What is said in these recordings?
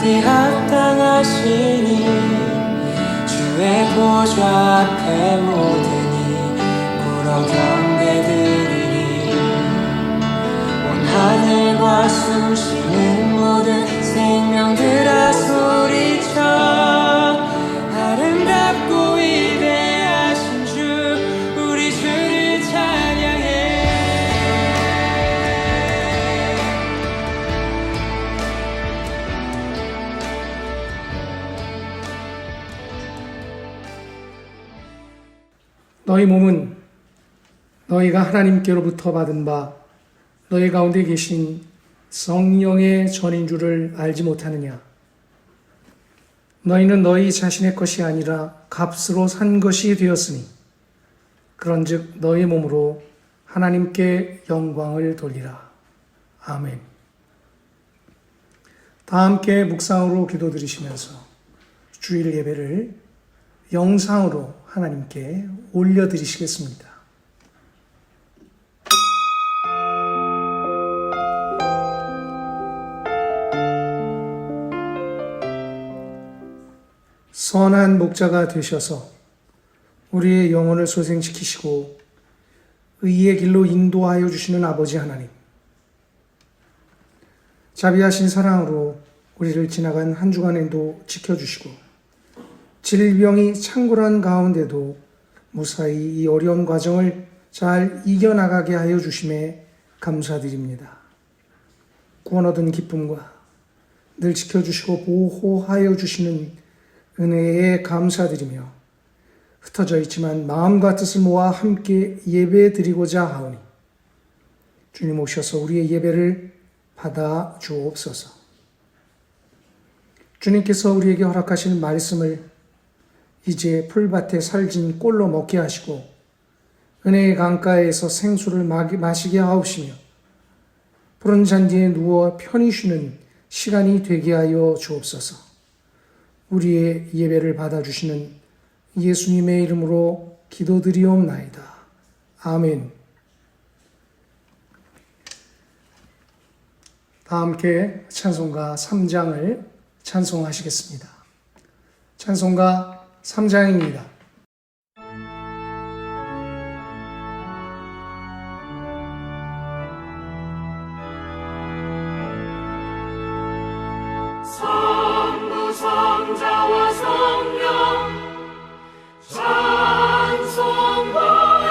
받기 합당하시니 주의 보좌 앞에 모든 굴어 경배드리리. 온 하늘과 숨쉬는 모든 생명들아 소리쳐 아름답고 위대하신 주 우리 주를 찬양해. 너희 몸은 너희가 하나님께로부터 받은 바 너희 가운데 계신 성령의 전인 줄을 알지 못하느냐? 너희는 너희 자신의 것이 아니라 값으로 산 것이 되었으니 그런즉 너희 몸으로 하나님께 영광을 돌리라. 아멘. 다 함께 묵상으로 기도드리시면서 주일 예배를 영상으로 하나님께 올려드리시겠습니다. 선한 목자가 되셔서 우리의 영혼을 소생시키시고 의의 길로 인도하여 주시는 아버지 하나님, 자비하신 사랑으로 우리를 지나간 한 주간에도 지켜주시고 질병이 창궐한 가운데도 무사히 이 어려운 과정을 잘 이겨나가게 하여 주심에 감사드립니다. 구원 얻은 기쁨과 늘 지켜주시고 보호하여 주시는 은혜에 감사드리며 흩어져 있지만 마음과 뜻을 모아 함께 예배 드리고자 하오니 주님 오셔서 우리의 예배를 받아 주옵소서. 주님께서 우리에게 허락하신 말씀을 이제 풀밭에 살진 꼴로 먹게 하시고 은혜의 강가에서 생수를 마시게 하옵시며 푸른 잔디에 누워 편히 쉬는 시간이 되게 하여 주옵소서. 우리의 예배를 받아주시는 예수님의 이름으로 기도드리옵나이다. 아멘. 다 함께 찬송가 3장을 찬송하시겠습니다. 찬송가 3장입니다. 성자와 성령 찬송과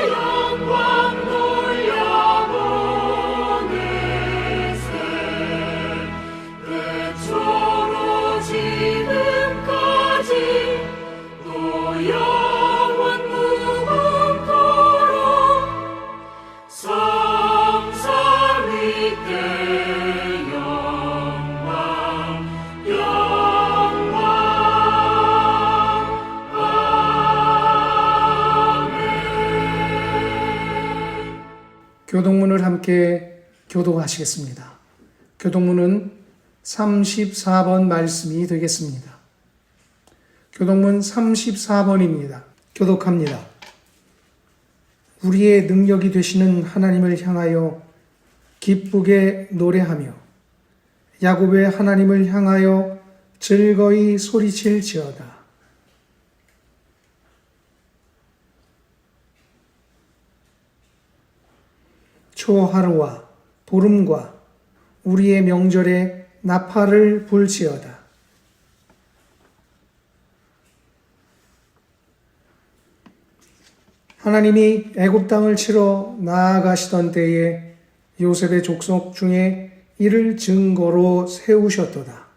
영광 돌려보내세 그초로 지금까지 또 영원 무궁토록 성삼위께 교동문을 함께 교독하시겠습니다. 교동문은 34번 말씀이 되겠습니다. 교동문 34번입니다. 교독합니다. 우리의 능력이 되시는 하나님을 향하여 기쁘게 노래하며 야곱의 하나님을 향하여 즐거이 소리칠지어다. 초하루와 보름과 우리의 명절에 나팔을 불지어다. 하나님이 애굽 땅을 치러 나아가시던 때에 요셉의 족속 중에 이를 증거로 세우셨도다.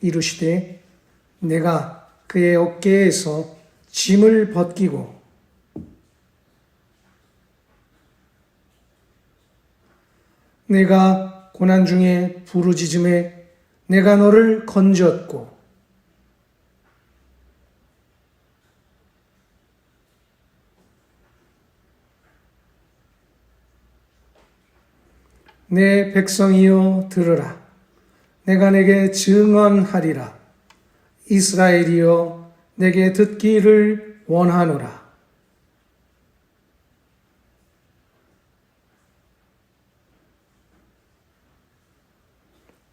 이르시되 내가 그의 어깨에서 짐을 벗기고 내가 고난 중에 부르짖음에 내가 너를 건졌고 내 백성이여 들으라. 내가 내게 증언하리라. 이스라엘이여 내게 듣기를 원하노라.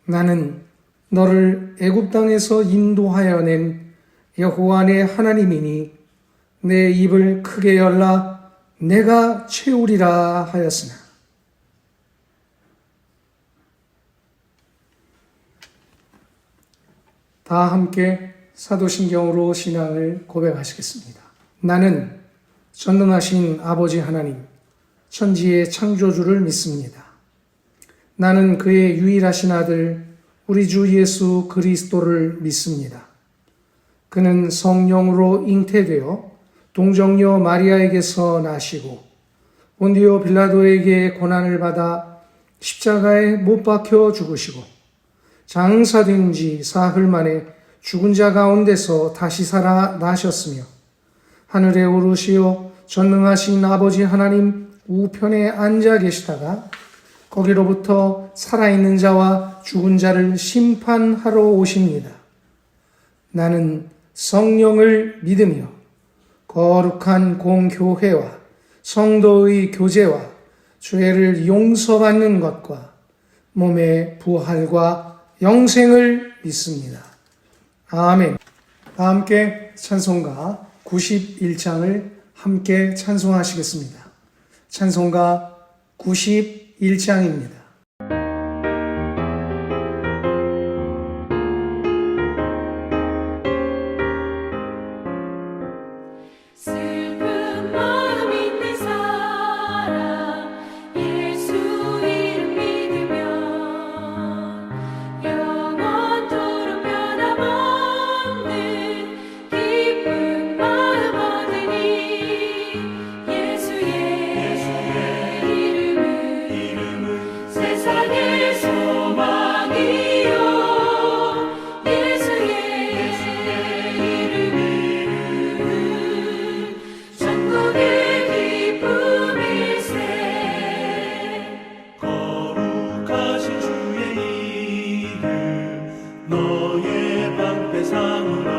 나는 너를 애굽 땅에서 인도하여 낸 여호와 내 하나님이니 내 입을 크게 열라 내가 채우리라 하였으나 다 함께 사도신경으로 신앙을 고백하시겠습니다. 나는 전능하신 아버지 하나님, 천지의 창조주를 믿습니다. 나는 그의 유일하신 아들, 우리 주 예수 그리스도를 믿습니다. 그는 성령으로 잉태되어 동정녀 마리아에게서 나시고 본디오 빌라도에게 고난을 받아 십자가에 못 박혀 죽으시고 장사된 지 사흘 만에 죽은 자 가운데서 다시 살아 나셨으며 하늘에 오르시어 전능하신 아버지 하나님 우편에 앉아 계시다가 거기로부터 살아있는 자와 죽은 자를 심판하러 오십니다. 나는 성령을 믿으며 거룩한 공교회와 성도의 교제와 죄를 용서받는 것과 몸의 부활과 영생을 믿습니다. 아멘. 다 함께 찬송가 91장을 함께 찬송하시겠습니다. 찬송가 91장입니다. 슬픈 마음 있는 사람 예수 이름 믿으면 영원토록 변함없는 기쁜 마음 얻으니 예수의 이름은 세상의 소망이요 예수의 이름은 천국의 기쁨일세. 거룩하신 주의 이름 너의 방패 삼으라.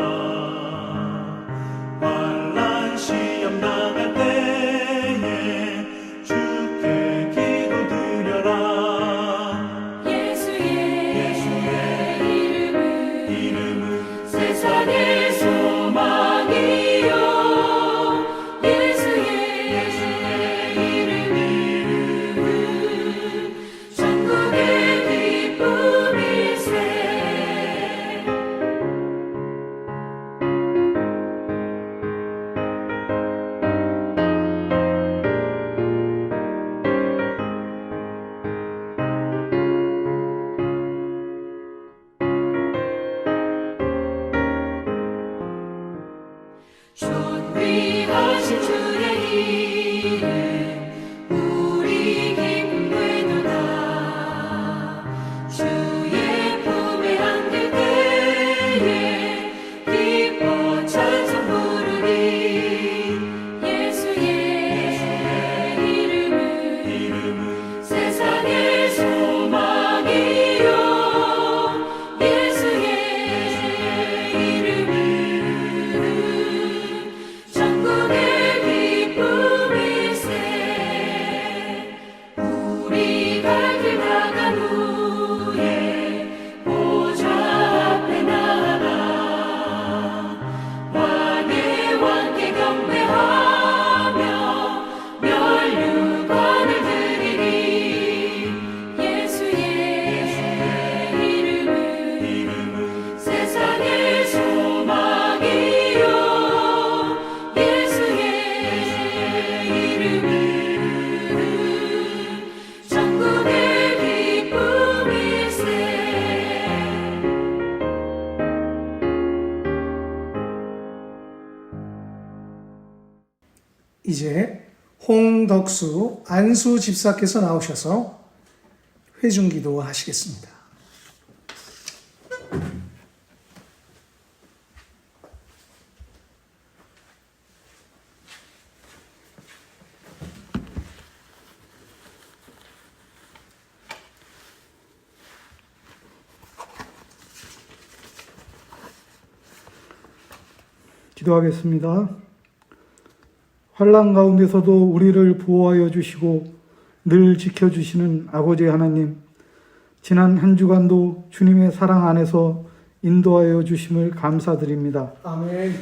환난 시험 당할 때에 주께 기도드려라. 예수의 이름은 세상의 소망이요 예수의 이름은 천국의 기쁨일세. 존귀하신 주의 이름 우리 기쁨 되도다. 주의 품에 안길 때에 기뻐 찬송 부르리. 예수의 이름은 세상의 소망이요 예수의 이름은 천국의 기쁨일세. 우리 갈 길 나간 후에 보좌 앞에 나아가 왕의 왕께 경배하며 면류관을 드리리. 예수의 이름은 세상의 소망이요 예수의 이름은 천국의 기쁨일세. 이제 홍덕수 안수 집사께서 나오셔서 회중기도 하시겠습니다. 기도하겠습니다. 환난 가운데서도 우리를 보호하여 주시고 늘 지켜주시는 아버지 하나님, 지난 한 주간도 주님의 사랑 안에서 인도하여 주심을 감사드립니다. 아멘.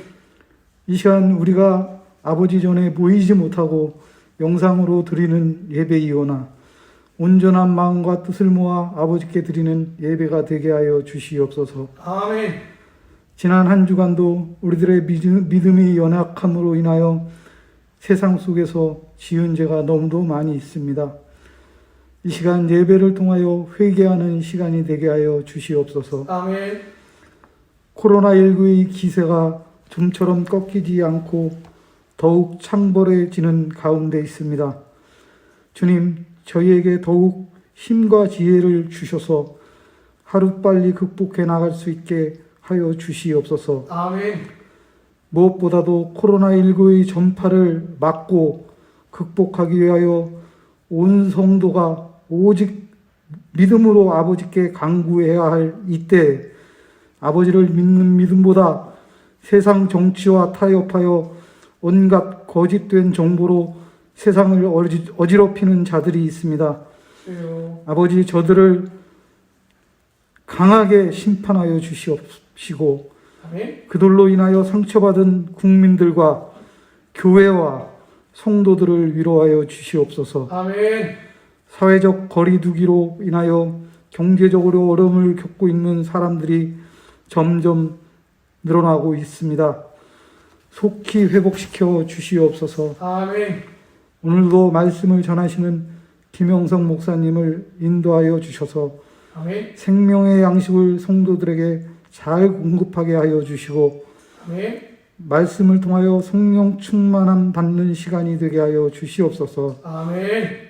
이 시간 우리가 아버지 전에 모이지 못하고 영상으로 드리는 예배이오나 온전한 마음과 뜻을 모아 아버지께 드리는 예배가 되게 하여 주시옵소서. 아멘. 지난 한 주간도 우리들의 믿음이 연약함으로 인하여 세상 속에서 지은 죄가 너무도 많이 있습니다. 이 시간 예배를 통하여 회개하는 시간이 되게 하여 주시옵소서. 아멘. 코로나19의 기세가 좀처럼 꺾이지 않고 더욱 창궐해지는 가운데 있습니다. 주님, 저희에게 더욱 힘과 지혜를 주셔서 하루빨리 극복해 나갈 수 있게 하여 주시옵소서. 아멘. 무엇보다도 코로나19의 전파를 막고 극복하기 위하여 온 성도가 오직 믿음으로 아버지께 간구해야 할 이때 아버지를 믿는 믿음보다 세상 정치와 타협하여 온갖 거짓된 정보로 세상을 어지럽히는 자들이 있습니다. 주여. 아버지, 저들을 강하게 심판하여 주시옵시고 아멘. 그들로 인하여 상처받은 국민들과 교회와 성도들을 위로하여 주시옵소서. 아멘. 사회적 거리두기로 인하여 경제적으로 어려움을 겪고 있는 사람들이 점점 늘어나고 있습니다. 속히 회복시켜 주시옵소서. 아멘. 오늘도 말씀을 전하시는 김영성 목사님을 인도하여 주셔서 아멘. 생명의 양식을 성도들에게 잘 공급하게 하여 주시고 아멘. 말씀을 통하여 성령 충만함 받는 시간이 되게 하여 주시옵소서. 아멘.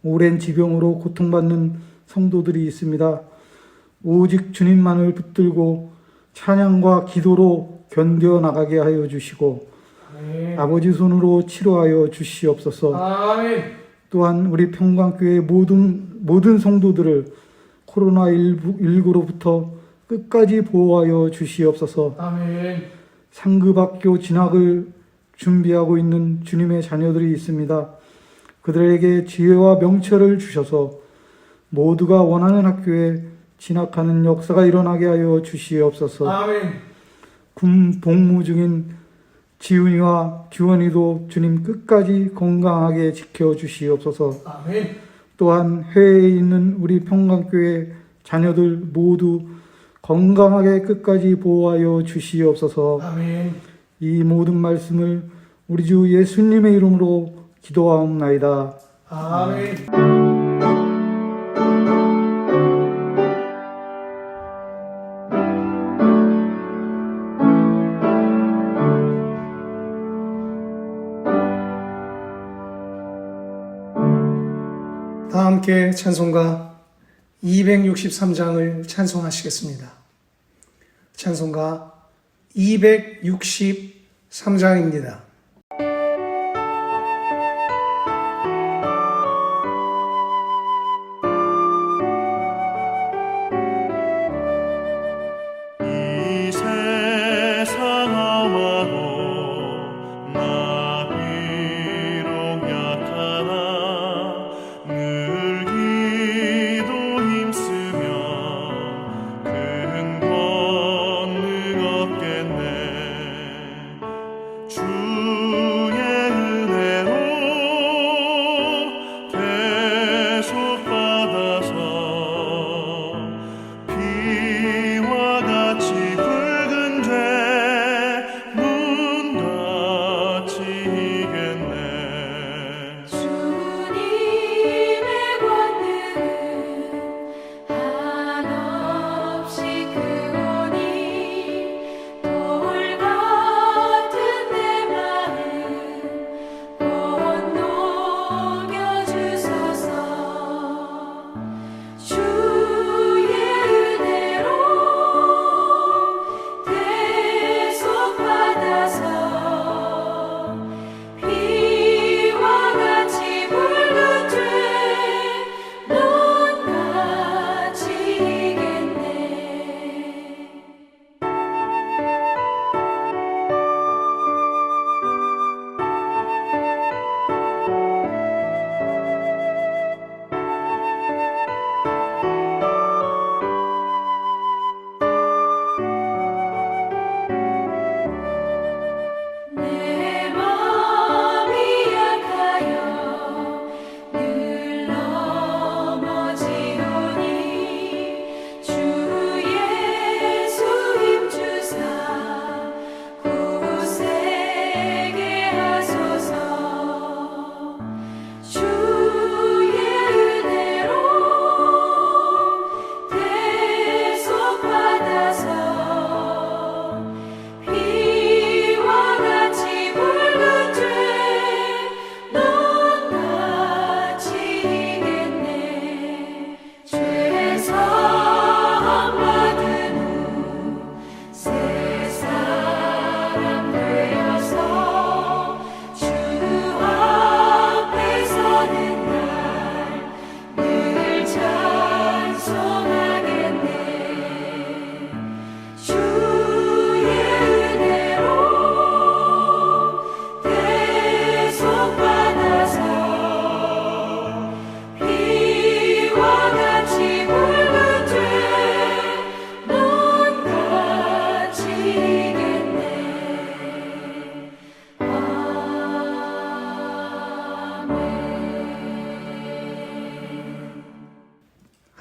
오랜 지병으로 고통받는 성도들이 있습니다. 오직 주님만을 붙들고 찬양과 기도로 견뎌나가게 하여 주시고 아멘. 아버지 손으로 치료하여 주시옵소서. 아멘. 또한 우리 평강교회 모든 성도들을 코로나19로부터 끝까지 보호하여 주시옵소서. 아멘. 상급학교 진학을 준비하고 있는 주님의 자녀들이 있습니다. 그들에게 지혜와 명철을 주셔서 모두가 원하는 학교에 진학하는 역사가 일어나게 하여 주시옵소서. 아멘. 군 복무 중인 지훈이와 규원이도 주님 끝까지 건강하게 지켜주시옵소서. 아멘. 또한 해외에 있는 우리 평강교회 자녀들 모두 건강하게 끝까지 보호하여 주시옵소서. 아멘. 이 모든 말씀을 우리 주 예수님의 이름으로 기도하옵나이다. 아멘. 다 함께 찬송가 263장을 찬송하시겠습니다. 찬송가 263장입니다. 이 세상 험하고 나 비록 약하나 늘 기도 힘쓰면 큰 권능 얻겠네. 주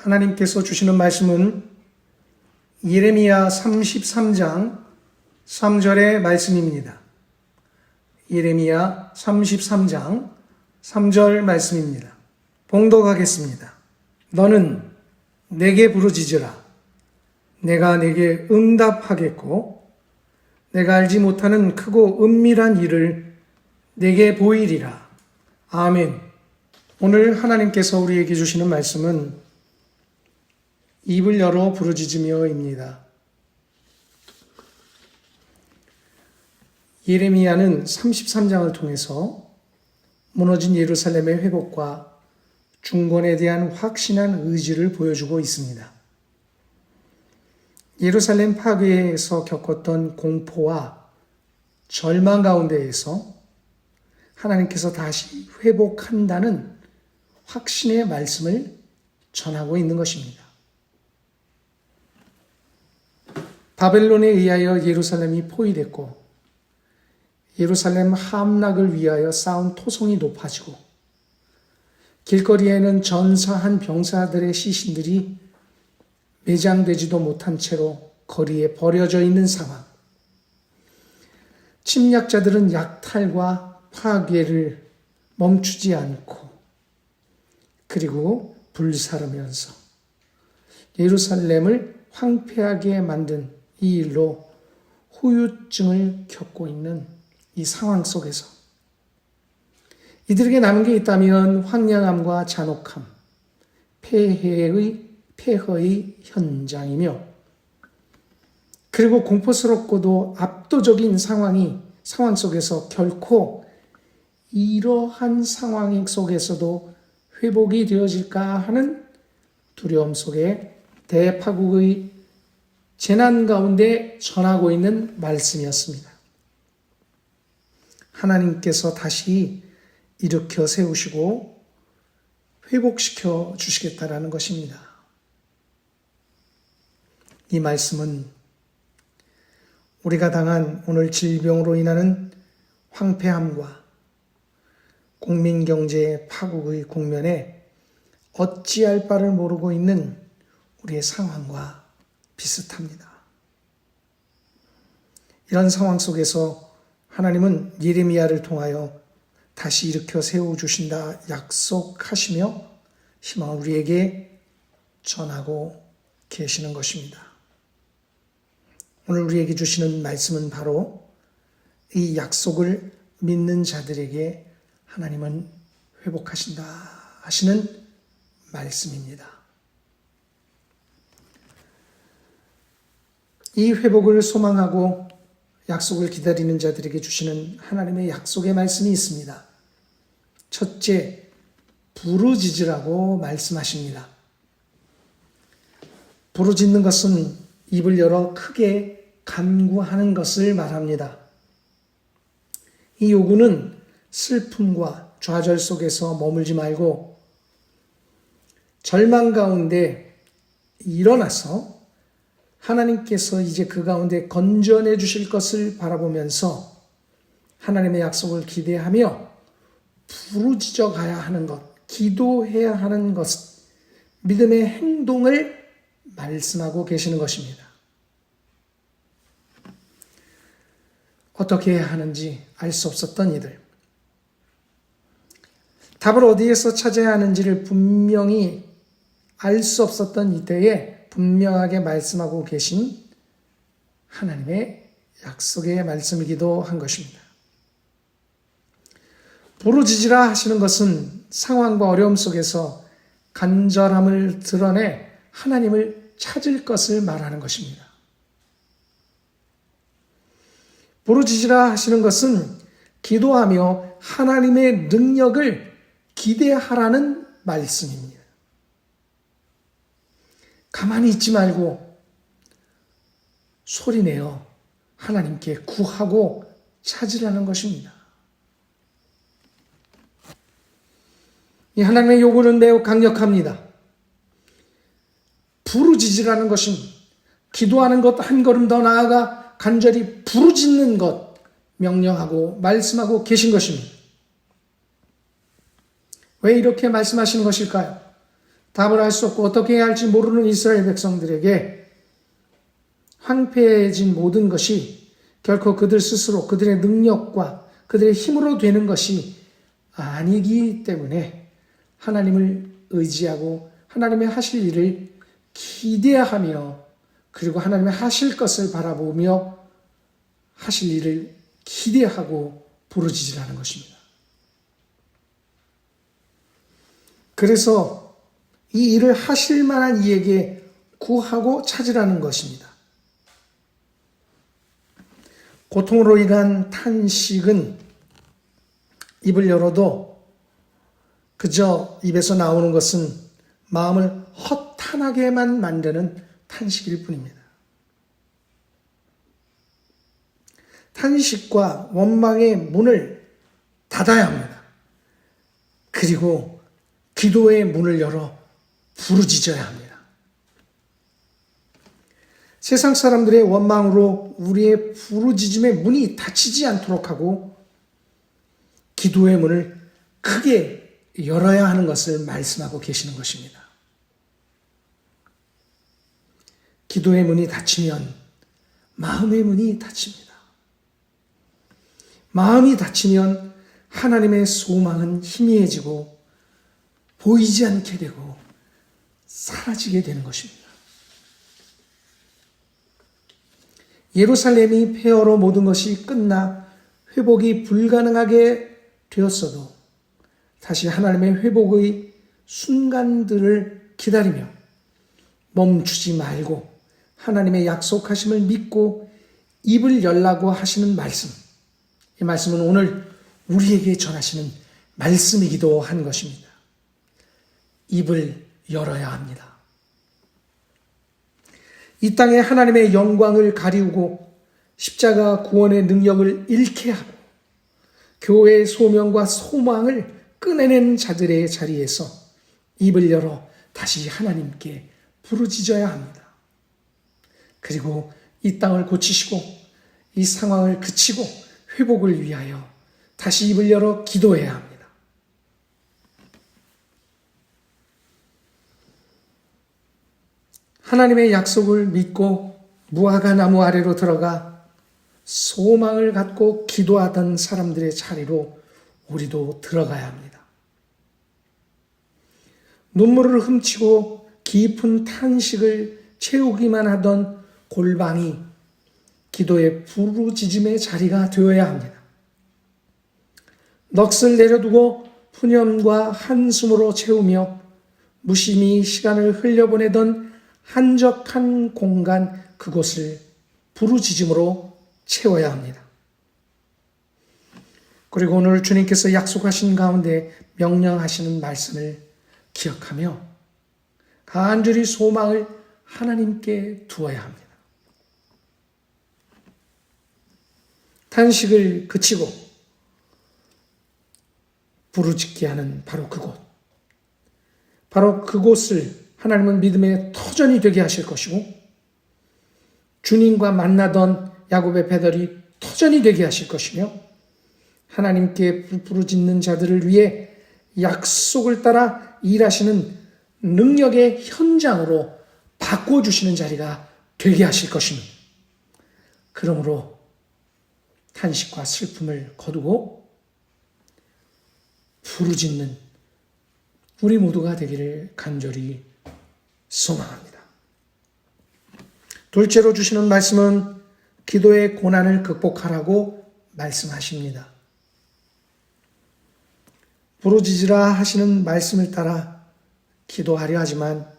하나님께서 주시는 말씀은 예레미야 33장 3절의 말씀입니다. 예레미야 33장 3절 말씀입니다. 봉독하겠습니다. 너는 내게 부르짖으라. 내가 내게 응답하겠고 내가 알지 못하는 크고 은밀한 일을 내게 보이리라. 아멘. 오늘 하나님께서 우리에게 주시는 말씀은 입을 열어 부르짖으며입니다. 예레미야는 33장을 통해서 무너진 예루살렘의 회복과 중건에 대한 확신한 의지를 보여주고 있습니다. 예루살렘 파괴에서 겪었던 공포와 절망 가운데에서 하나님께서 다시 회복한다는 확신의 말씀을 전하고 있는 것입니다. 바벨론에 의하여 예루살렘이 포위됐고 예루살렘 함락을 위하여 쌓은 토성이 높아지고 길거리에는 전사한 병사들의 시신들이 매장되지도 못한 채로 거리에 버려져 있는 상황. 침략자들은 약탈과 파괴를 멈추지 않고 그리고 불사르면서 예루살렘을 황폐하게 만든 이 일로 후유증을 겪고 있는 이 상황 속에서 이들에게 남은 게 있다면 황량함과 잔혹함, 폐허의 현장이며 그리고 공포스럽고도 압도적인 상황 속에서 결코 이러한 상황 속에서도 회복이 되어질까 하는 두려움 속에 대파국의 재난 가운데 전하고 있는 말씀이었습니다. 하나님께서 다시 일으켜 세우시고 회복시켜 주시겠다라는 것입니다. 이 말씀은 우리가 당한 오늘 질병으로 인하는 황폐함과 국민경제의 파국의 국면에 어찌할 바를 모르고 있는 우리의 상황과 비슷합니다. 이런 상황 속에서 하나님은 예레미야를 통하여 다시 일으켜 세워주신다 약속하시며 희망을 우리에게 전하고 계시는 것입니다. 오늘 우리에게 주시는 말씀은 바로 이 약속을 믿는 자들에게 하나님은 회복하신다 하시는 말씀입니다. 이 회복을 소망하고 약속을 기다리는 자들에게 주시는 하나님의 약속의 말씀이 있습니다. 첫째, 부르짖으라고 말씀하십니다. 부르짖는 것은 입을 열어 크게 간구하는 것을 말합니다. 이 요구는 슬픔과 좌절 속에서 머물지 말고 절망 가운데 일어나서 하나님께서 이제 그 가운데 건져내 주실 것을 바라보면서 하나님의 약속을 기대하며 부르짖어 가야 하는 것, 기도해야 하는 것, 믿음의 행동을 말씀하고 계시는 것입니다. 어떻게 해야 하는지 알 수 없었던 이들, 답을 어디에서 찾아야 하는지를 분명히 알 수 없었던 이때에 분명하게 말씀하고 계신 하나님의 약속의 말씀이기도 한 것입니다. 부르짖으라 하시는 것은 상황과 어려움 속에서 간절함을 드러내 하나님을 찾을 것을 말하는 것입니다. 부르짖으라 하시는 것은 기도하며 하나님의 능력을 기대하라는 말씀입니다. 가만히 있지 말고 소리내어 하나님께 구하고 찾으라는 것입니다. 이 하나님의 요구는 매우 강력합니다. 부르짖으라는 것은 기도하는 것 한 걸음 더 나아가 간절히 부르짖는 것 명령하고 말씀하고 계신 것입니다. 왜 이렇게 말씀하시는 것일까요? 답을 할 수 없고 어떻게 해야 할지 모르는 이스라엘 백성들에게 황폐해진 모든 것이 결코 그들 스스로 그들의 능력과 그들의 힘으로 되는 것이 아니기 때문에 하나님을 의지하고 하나님의 하실 일을 기대하며 그리고 하나님의 하실 것을 바라보며 하실 일을 기대하고 부르짖으라는 것입니다. 그래서 이 일을 하실 만한 이에게 구하고 찾으라는 것입니다. 고통으로 인한 탄식은 입을 열어도 그저 입에서 나오는 것은 마음을 허탄하게만 만드는 탄식일 뿐입니다. 탄식과 원망의 문을 닫아야 합니다. 그리고 기도의 문을 열어 부르짖어야 합니다. 세상 사람들의 원망으로 우리의 부르짖음의 문이 닫히지 않도록 하고 기도의 문을 크게 열어야 하는 것을 말씀하고 계시는 것입니다. 기도의 문이 닫히면 마음의 문이 닫힙니다. 마음이 닫히면 하나님의 소망은 희미해지고 보이지 않게 되고 사라지게 되는 것입니다. 예루살렘이 폐허로 모든 것이 끝나 회복이 불가능하게 되었어도 다시 하나님의 회복의 순간들을 기다리며 멈추지 말고 하나님의 약속하심을 믿고 입을 열라고 하시는 말씀, 이 말씀은 오늘 우리에게 전하시는 말씀이기도 한 것입니다. 입을 열어야 합니다. 이 땅에 하나님의 영광을 가리우고 십자가 구원의 능력을 잃게 하고 교회의 소명과 소망을 꺼내낸 자들의 자리에서 입을 열어 다시 하나님께 부르짖어야 합니다. 그리고 이 땅을 고치시고 이 상황을 그치고 회복을 위하여 다시 입을 열어 기도해야 합니다. 하나님의 약속을 믿고 무화과 나무 아래로 들어가 소망을 갖고 기도하던 사람들의 자리로 우리도 들어가야 합니다. 눈물을 훔치고 깊은 탄식을 채우기만 하던 골방이 기도의 부르짖음의 자리가 되어야 합니다. 넋을 내려두고 푸념과 한숨으로 채우며 무심히 시간을 흘려보내던 한적한 공간 그곳을 부르짖음으로 채워야 합니다. 그리고 오늘 주님께서 약속하신 가운데 명령하시는 말씀을 기억하며 간절히 소망을 하나님께 두어야 합니다. 탄식을 그치고 부르짖게 하는 바로 그곳을 하나님은 믿음의 터전이 되게 하실 것이고 주님과 만나던 야곱의 배달이 터전이 되게 하실 것이며 하나님께 부르짖는 자들을 위해 약속을 따라 일하시는 능력의 현장으로 바꿔주시는 자리가 되게 하실 것입니다. 그러므로 탄식과 슬픔을 거두고 부르짖는 우리 모두가 되기를 간절히 소망합니다. 둘째로 주시는 말씀은 기도의 고난을 극복하라고 말씀하십니다. 부르짖으라 하시는 말씀을 따라 기도하려 하지만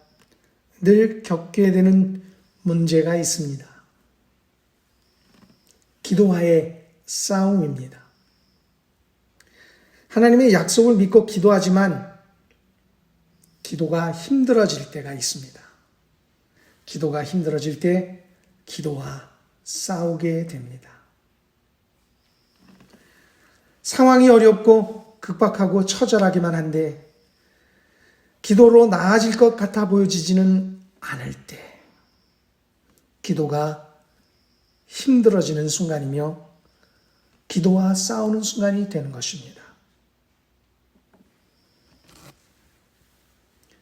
늘 겪게 되는 문제가 있습니다. 기도와의 싸움입니다. 하나님의 약속을 믿고 기도하지만 기도가 힘들어질 때가 있습니다. 기도가 힘들어질 때 기도와 싸우게 됩니다. 상황이 어렵고 급박하고 처절하기만 한데 기도로 나아질 것 같아 보여지지는 않을 때 기도가 힘들어지는 순간이며 기도와 싸우는 순간이 되는 것입니다.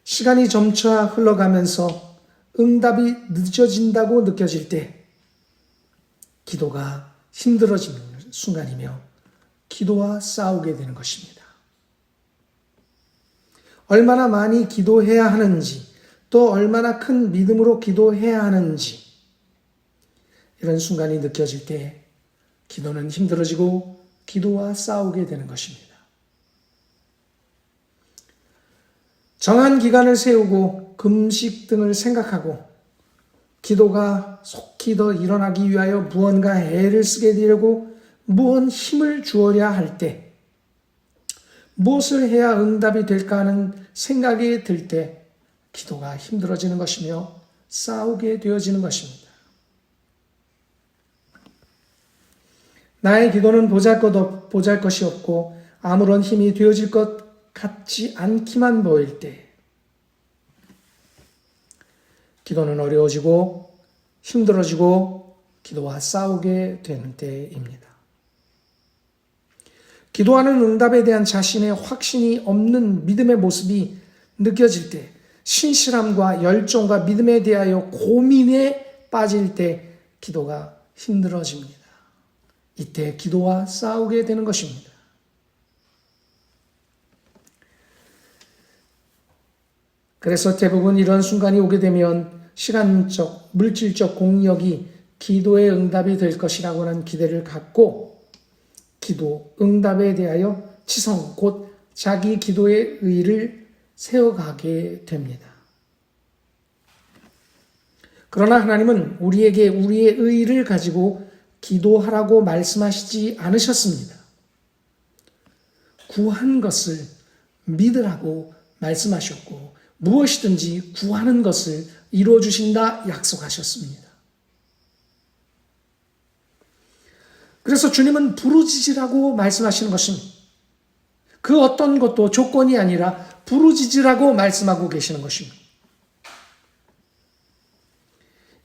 시간이 점차 흘러가면서 응답이 늦어진다고 느껴질 때 기도가 힘들어지는 순간이며 기도와 싸우게 되는 것입니다. 얼마나 많이 기도해야 하는지, 또 얼마나 큰 믿음으로 기도해야 하는지, 이런 순간이 느껴질 때 기도는 힘들어지고 기도와 싸우게 되는 것입니다. 정한 기간을 세우고 금식 등을 생각하고 기도가 속히 더 일어나기 위하여 무언가 애를 쓰게 되려고 무언 힘을 주어야 할 때, 무엇을 해야 응답이 될까 하는 생각이 들 때 기도가 힘들어지는 것이며 싸우게 되어지는 것입니다. 나의 기도는 보잘것이 없고 아무런 힘이 되어질 것 같지 않기만 보일 때 기도는 어려워지고 힘들어지고 기도와 싸우게 되는 때입니다. 기도하는 응답에 대한 자신의 확신이 없는 믿음의 모습이 느껴질 때, 신실함과 열정과 믿음에 대하여 고민에 빠질 때 기도가 힘들어집니다. 이때 기도와 싸우게 되는 것입니다. 그래서 대부분 이런 순간이 오게 되면 시간적, 물질적 공력이 기도의 응답이 될 것이라고 하는 기대를 갖고 기도, 응답에 대하여 치성, 곧 자기 기도의 의의를 세워가게 됩니다. 그러나 하나님은 우리에게 우리의 의의를 가지고 기도하라고 말씀하시지 않으셨습니다. 구한 것을 믿으라고 말씀하셨고 무엇이든지 구하는 것을 이루어주신다 약속하셨습니다. 그래서 주님은 부르짖으라고 말씀하시는 것입니다. 그 어떤 것도 조건이 아니라 부르짖으라고 말씀하고 계시는 것입니다.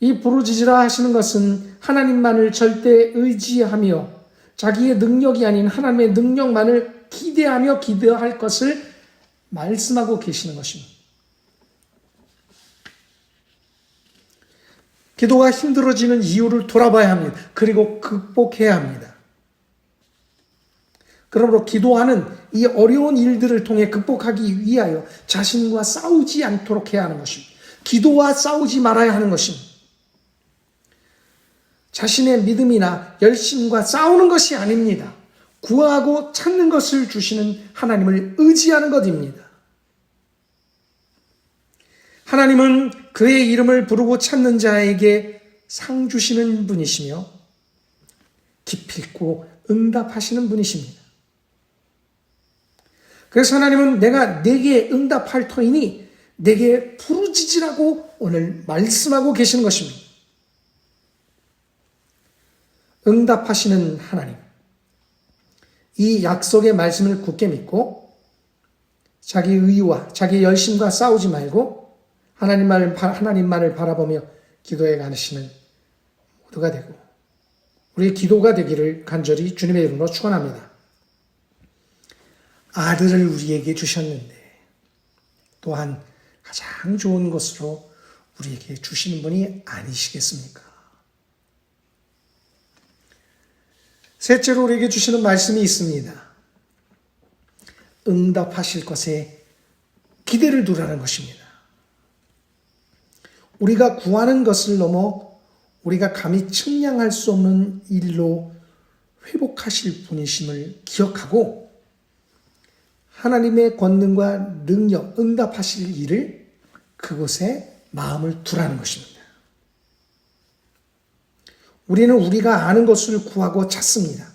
이 부르짖으라 하시는 것은 하나님만을 절대 의지하며 자기의 능력이 아닌 하나님의 능력만을 기대하며 기도할 것을 말씀하고 계시는 것입니다. 기도가 힘들어지는 이유를 돌아봐야 합니다. 그리고 극복해야 합니다. 그러므로 기도하는 이 어려운 일들을 통해 극복하기 위하여 자신과 싸우지 않도록 해야 하는 것입니다. 기도와 싸우지 말아야 하는 것입니다. 자신의 믿음이나 열심과 싸우는 것이 아닙니다. 구하고 찾는 것을 주시는 하나님을 의지하는 것입니다. 하나님은 그의 이름을 부르고 찾는 자에게 상 주시는 분이시며 기필코 응답하시는 분이십니다. 그래서 하나님은 내가 네게 응답할 터이니 네게 부르짖으라고 오늘 말씀하고 계시는 것입니다. 응답하시는 하나님, 이 약속의 말씀을 굳게 믿고 자기 의와 자기 열심과 싸우지 말고 하나님만을 바라보며 기도해 가시는 모두가 되고 우리의 기도가 되기를 간절히 주님의 이름으로 축원합니다. 아들을 우리에게 주셨는데 또한 가장 좋은 것으로 우리에게 주시는 분이 아니시겠습니까? 셋째로 우리에게 주시는 말씀이 있습니다. 응답하실 것에 기대를 두라는 것입니다. 우리가 구하는 것을 넘어 우리가 감히 측량할 수 없는 일로 회복하실 분이심을 기억하고 하나님의 권능과 능력, 응답하실 일을 그곳에 마음을 두라는 것입니다. 우리는 우리가 아는 것을 구하고 찾습니다.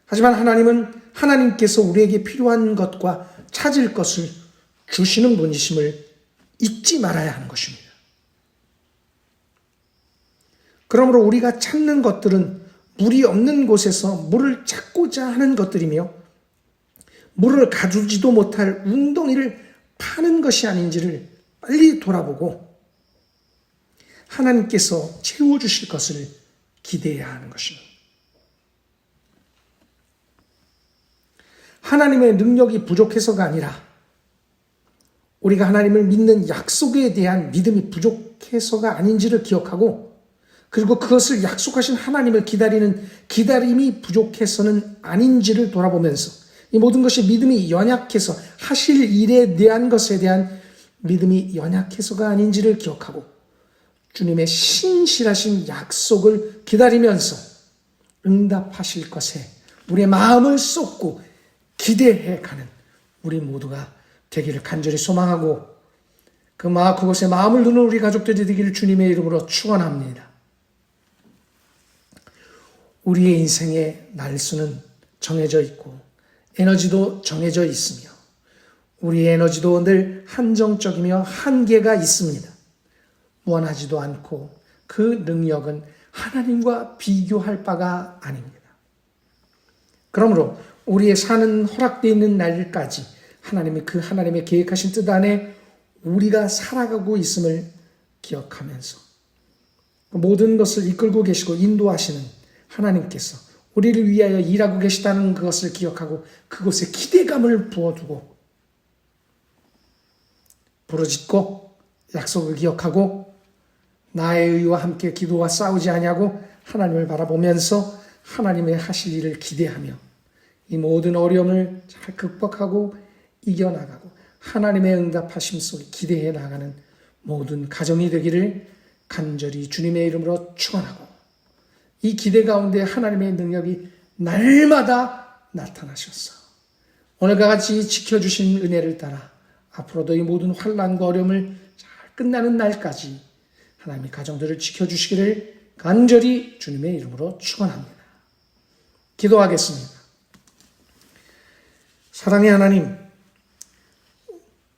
하지만 하나님은 하나님께서 우리에게 필요한 것과 찾을 것을 주시는 분이심을 잊지 말아야 하는 것입니다. 그러므로 우리가 찾는 것들은 물이 없는 곳에서 물을 찾고자 하는 것들이며 물을 가두지도 못할 웅덩이를 파는 것이 아닌지를 빨리 돌아보고 하나님께서 채워주실 것을 기대해야 하는 것입니다. 하나님의 능력이 부족해서가 아니라 우리가 하나님을 믿는 약속에 대한 믿음이 부족해서가 아닌지를 기억하고, 그리고 그것을 약속하신 하나님을 기다리는 기다림이 부족해서는 아닌지를 돌아보면서, 이 모든 것이 믿음이 연약해서, 하실 일에 대한 것에 대한 믿음이 연약해서가 아닌지를 기억하고, 주님의 신실하신 약속을 기다리면서 응답하실 것에 우리의 마음을 쏟고 기대해 가는 우리 모두가 되기를 간절히 소망하고, 그곳에 마음을 두는 우리 가족들이 되기를 주님의 이름으로 축원합니다. 우리의 인생의 날수는 정해져 있고 에너지도 정해져 있으며 우리의 에너지도 늘 한정적이며 한계가 있습니다. 무한하지도 않고 그 능력은 하나님과 비교할 바가 아닙니다. 그러므로 우리의 사는 허락되어 있는 날까지 하나님의 계획하신 뜻 안에 우리가 살아가고 있음을 기억하면서 모든 것을 이끌고 계시고 인도하시는 하나님께서 우리를 위하여 일하고 계시다는 것을 기억하고 그곳에 기대감을 부어두고 부르짖고 약속을 기억하고 나의 의와 함께 기도와 싸우지 아니하고 하나님을 바라보면서 하나님의 하실 일을 기대하며 이 모든 어려움을 잘 극복하고 이겨나가고 하나님의 응답하심 속에 기대해 나가는 모든 가정이 되기를 간절히 주님의 이름으로 축원하고, 이 기대 가운데 하나님의 능력이 날마다 나타나셔서 오늘과 같이 지켜주신 은혜를 따라 앞으로도 이 모든 환난과 어려움을 잘 끝나는 날까지 하나님의 가정들을 지켜주시기를 간절히 주님의 이름으로 축원합니다. 기도하겠습니다. 사랑의 하나님,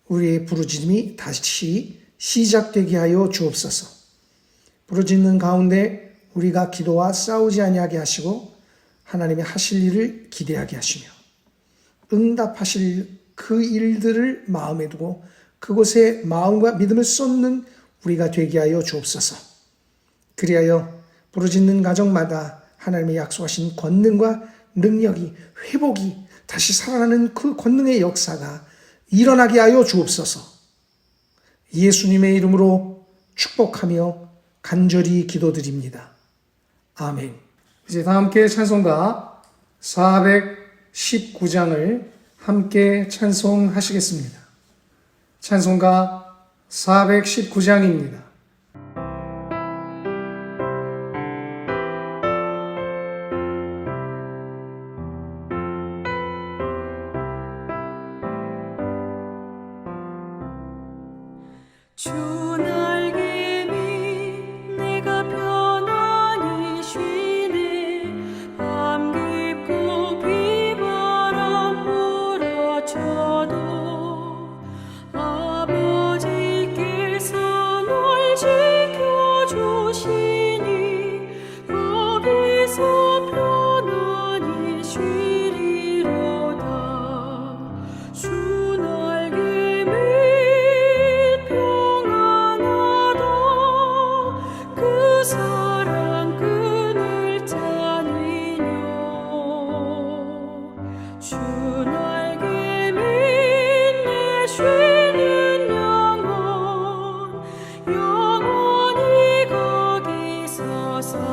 우리의 부르짖음이 다시 시작되게 하여 주옵소서. 부르짖는 가운데 우리가 기도와 싸우지 아니하게 하시고 하나님의 하실 일을 기대하게 하시며 응답하실 그 일들을 마음에 두고 그곳에 마음과 믿음을 쏟는 우리가 되게 하여 주옵소서. 그리하여 부르짖는 가정마다 하나님의 약속하신 권능과 능력이, 회복이, 다시 살아나는 그 권능의 역사가 일어나게 하여 주옵소서. 예수님의 이름으로 축복하며 간절히 기도드립니다. 아멘. 이제 다 함께 찬송가 419장을 함께 찬송하시겠습니다. 찬송가 419장입니다. 주 날개 밑 내가 편안히 쉬네. 밤 깊고 비바람 불어쳐도 아버지께서 널 지켜주시니 거기서 편안히 쉬리로다. 주 날개 밑 그 사랑 끈을 짜니뇨. 주 날개 밑 내 쉬는 영혼 영원히 거기서 살리.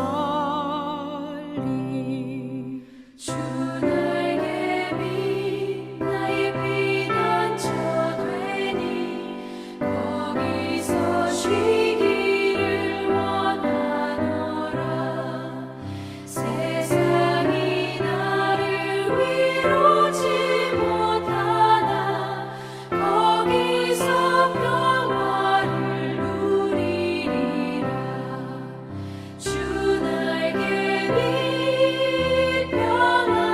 주 날개 밑 나의 피난처 되니 거기서 쉬기를 원하노라. 세상이 나를 위로치 못하나 거기서 평화를 누리리라. 주 날개 밑 평안하다.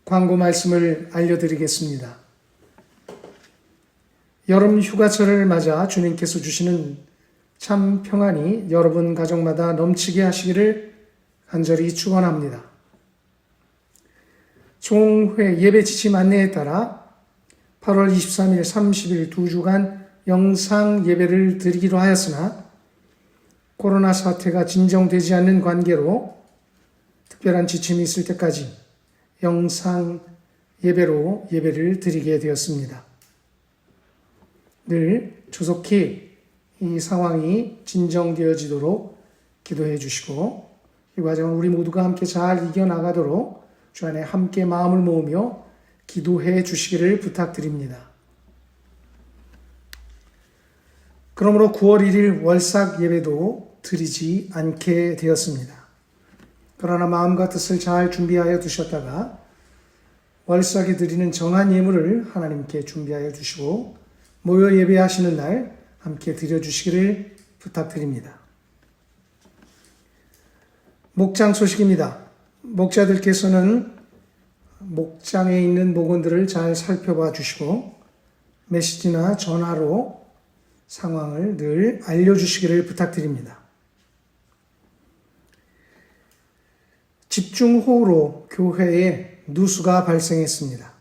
광고 말씀을 알려드리겠습니다. 여름 휴가철을 맞아 주님께서 주시는 참 평안이 여러분 가정마다 넘치게 하시기를 간절히 축원합니다. 총회 예배 지침 안내에 따라 8월 23일, 30일 두 주간 영상 예배를 드리기로 하였으나 코로나 사태가 진정되지 않는 관계로 특별한 지침이 있을 때까지 영상 예배로 예배를 드리게 되었습니다. 늘 조속히 이 상황이 진정되어지도록 기도해 주시고 이 과정을 우리 모두가 함께 잘 이겨나가도록 주 안에 함께 마음을 모으며 기도해 주시기를 부탁드립니다. 그러므로 9월 1일 월삭 예배도 드리지 않게 되었습니다. 그러나 마음과 뜻을 잘 준비하여 두셨다가 월삭에 드리는 정한 예물을 하나님께 준비하여 주시고 모여 예배하시는 날 함께 드려주시기를 부탁드립니다. 목장 소식입니다. 목자들께서는 목장에 있는 목원들을 잘 살펴봐 주시고 메시지나 전화로 상황을 늘 알려주시기를 부탁드립니다. 집중호우로 교회에 누수가 발생했습니다.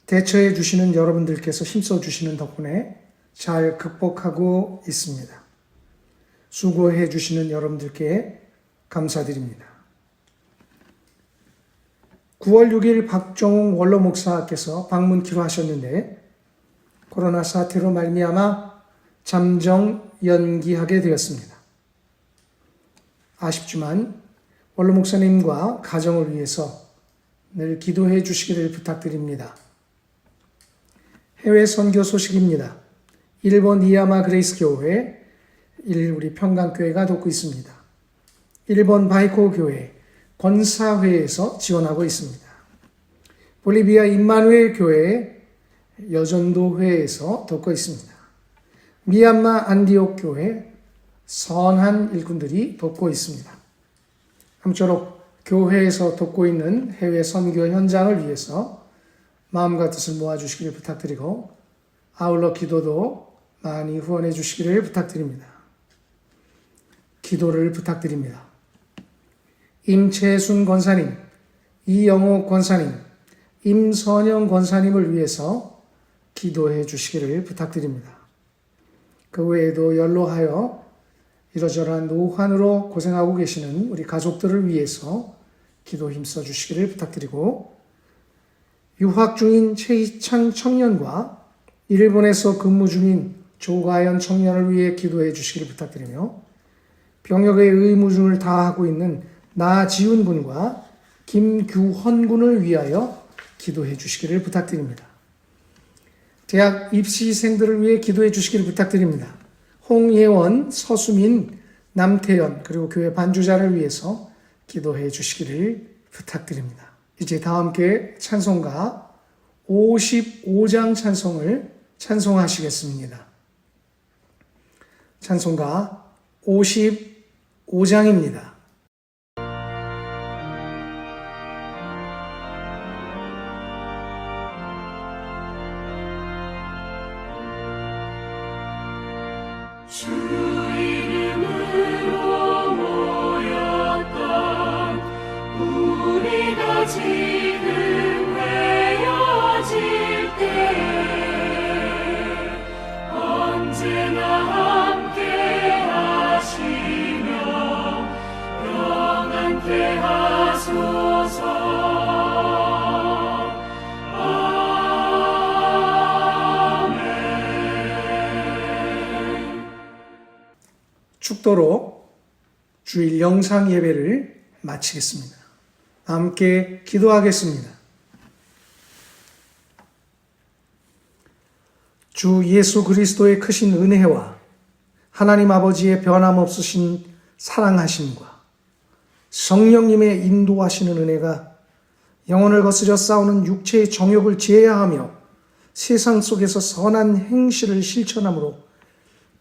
대처해 주시는 여러분들께서 힘써 주시는 덕분에 잘 극복하고 있습니다. 수고해 주시는 여러분들께 감사드립니다. 9월 6일 박종웅 원로 목사께서 방문키로 하셨는데 코로나 사태로 말미암아 잠정 연기하게 되었습니다. 아쉽지만 원로 목사님과 가정을 위해서 늘 기도해 주시기를 부탁드립니다. 해외 선교 소식입니다. 일본 이야마 그레이스 교회, 우리 평강교회가 돕고 있습니다. 일본 바이코 교회, 권사회에서 지원하고 있습니다. 볼리비아 임마누엘 교회, 여전도회에서 돕고 있습니다. 미얀마 안디옥 교회, 선한 일꾼들이 돕고 있습니다. 아무쪼록 교회에서 돕고 있는 해외 선교 현장을 위해서 마음과 뜻을 모아주시기를 부탁드리고 아울러 기도도 많이 후원해 주시기를 부탁드립니다. 기도를 부탁드립니다. 임채순 권사님, 이영옥 권사님, 임선영 권사님을 위해서 기도해 주시기를 부탁드립니다. 그 외에도 연로하여 이러저러한 노환으로 고생하고 계시는 우리 가족들을 위해서 기도 힘써 주시기를 부탁드리고 유학 중인 최희창 청년과 일본에서 근무 중인 조가연 청년을 위해 기도해 주시기를 부탁드리며 병역의 의무중을 다하고 있는 나지훈 군과 김규헌 군을 위하여 기도해 주시기를 부탁드립니다. 대학 입시생들을 위해 기도해 주시기를 부탁드립니다. 홍예원, 서수민, 남태연 그리고 교회 반주자를 위해서 기도해 주시기를 부탁드립니다. 이제 다 함께 찬송가 55장 찬송을 찬송하시겠습니다. 찬송가 55장입니다. 주 이름으로 모였던 우리가 지금 회여질 때 언제나 함께 하시며 평안케 하소서. 축도로 주일 영상 예배를 마치겠습니다. 함께 기도하겠습니다. 주 예수 그리스도의 크신 은혜와 하나님 아버지의 변함없으신 사랑하심과 성령님의 인도하시는 은혜가 영혼을 거스려 싸우는 육체의 정욕을 제어하며 세상 속에서 선한 행실을 실천함으로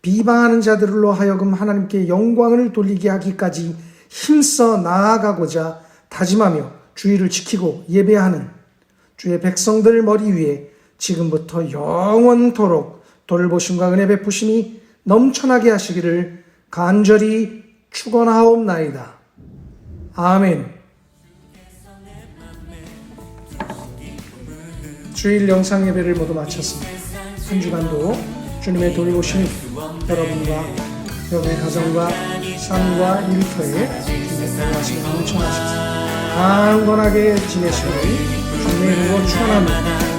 비방하는 자들로 하여금 하나님께 영광을 돌리게 하기까지 힘써 나아가고자 다짐하며 주의를 지키고 예배하는 주의 백성들 머리 위에 지금부터 영원토록 돌보심과 은혜 베푸심이 넘쳐나게 하시기를 간절히 축원하옵나이다. 아멘. 주일 영상 예배를 모두 마쳤습니다. 한 주간도 주님의 돌보심이 여러분과 여러분의 가정과 삶과 일터에 주님의 보호하심이 넘쳐나셔서 강건하게 지내시기를 주님의 이름으로 축원합니다.